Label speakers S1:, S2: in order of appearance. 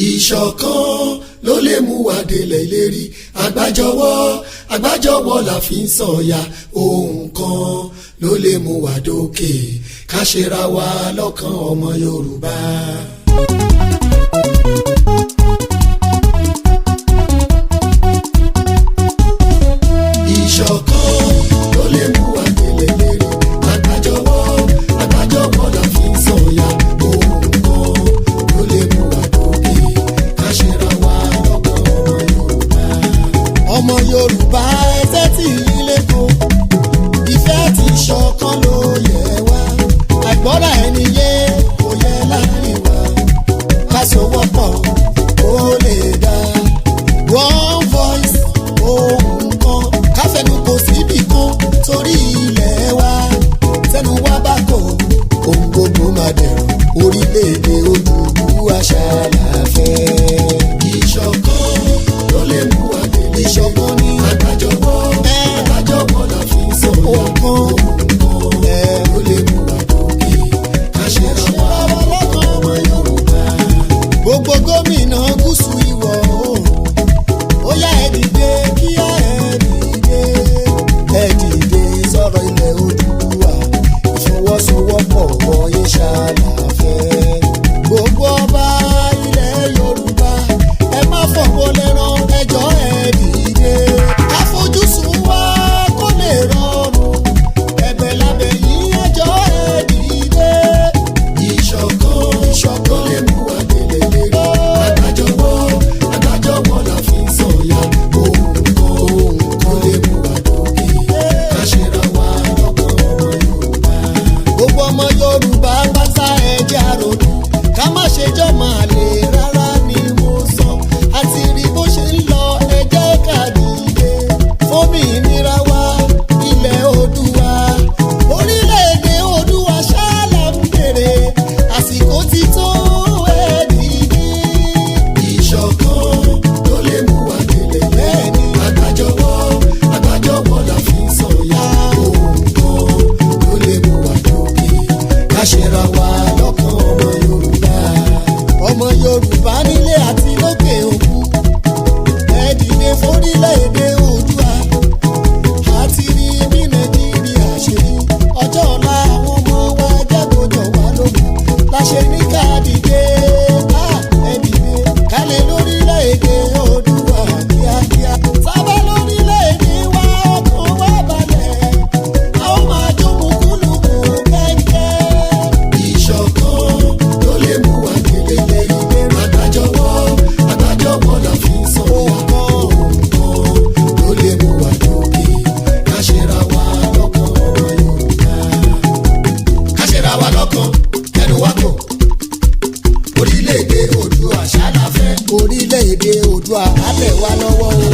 S1: ìṣọ̀kan ló lè mú wa délẹ̀ ìlérí àgbájọwọ́ la fi ń sọ̀yà ohun kan ló lè mú wa dókè ká ṣera wa lọ́kàn ọmọ Yorùbá. ìṣọ̀kan ló lè mú wa délẹ̀ ìlérí àgbájọwọ́ la fi ń sọ̀yà ohun kan ló lè mú wa dókè ká ṣera wa lọ́kàn ọmọ Yorùbá.
S2: ọmọ Yorùbá ẹsẹ̀ tí ilé kó ìfẹ́ ti ṣọ̀kan ló yẹ wá àgbọ́ra ẹni yé kò yẹ láàrin wa ká sowọ́pọ̀ ó lè dá one voice ohun kan ká fẹnu kò síbì kan torí ilẹ̀ wa tẹnu wa bá kò ohun gbogbo máa dẹ̀rọ̀ orílẹ̀-èdè Odùduwà ṣàlàfẹ́.
S1: ìṣọ̀kan ló lè mú wa délẹ̀
S2: ìṣọ̀kan ní
S1: àgbájọwọ́ la fi ń sọ̀yà ohun kan ló lè mú wa dókè ká ṣera wa lọ́kàn ọmọ Yorùbá.
S2: gbogbo gómìnà gúúsù ìwọ̀ oòrùn ó yá ẹ dìde kíá ẹ dìde sọ̀rọ̀ ilẹ̀ Odùduwà ìfọwọ́sowọ́pọ̀ wọ̀nyí ṣàlàfẹ́. gbogbo ọba ilẹ̀ Yorùbá ẹ má fọwọ́ lẹ́rán ẹjọ́ ẹ dìde àfojúsùn wa kó lè rọrùn ẹ̀bẹ̀ lábẹ́ yìí ẹjọ́ ẹ dìde.
S1: ìṣọ̀kan ló lè mú wa délẹ̀ ìlérí àgbájọwọ́ la fi ń sọ̀yà ohun kan ló lè mú wa dókè ká ṣera wa lọ́kàn ọmọ Yorùbá.
S2: gbogbo ọmọ Yorùbá pátá ẹjẹ́ àròdù ká má ṣe jọ máa lè rárá ni mo sọ àti rí bó ṣe ń lọ ẹjẹ́ ká dìde fómìnira wa ilẹ̀ Oòduà orílẹ̀-èdè Oòduà ṣáàlà ń bèrè àsìkò ti tó ẹ dìde.
S1: ìṣọ̀kan ló lè mú wa délẹ̀ ìlérí àgbájọwọ́ la fi ń sọ̀yà ohun kan ló lè mú wa dókè ká ṣera wa lọ́kàn ọmọ Yorùbá.
S2: ọmọ Yorùbá nílé àti lókè òkun ẹ dìde fórílẹ̀-èdè Oòduà àti rí bí Nàìjíríà ṣe rí ọjọ́ ọ̀la àwọn ọmọ wa jẹ́ kó jọ wá lógún láṣẹ ní ká dìde ẹ dìde kálẹ̀ lórílẹ̀-èdè Oòduà kíákíá sábà lórílẹ̀-èdè wa ọkàn wa balẹ̀ a ó máa jó mùkúlùkù kẹ́kẹ́.
S1: ìṣọ̀kan ló lè mú wa délẹ̀ ìlérí àgbájọwọ́ la fi ń sọ̀yà ohun kan ló lè mú wa dókè ká ṣera wa lọ́kàn ọmọ Yorùbá. ká ṣera wa lọ́kàn ẹnu wa kò orílẹ̀-èdè Oòduà ṣàlàfẹ́.
S2: orílẹ̀-èdè Oòduà á tẹ̀ wá lọ́wọ́ o.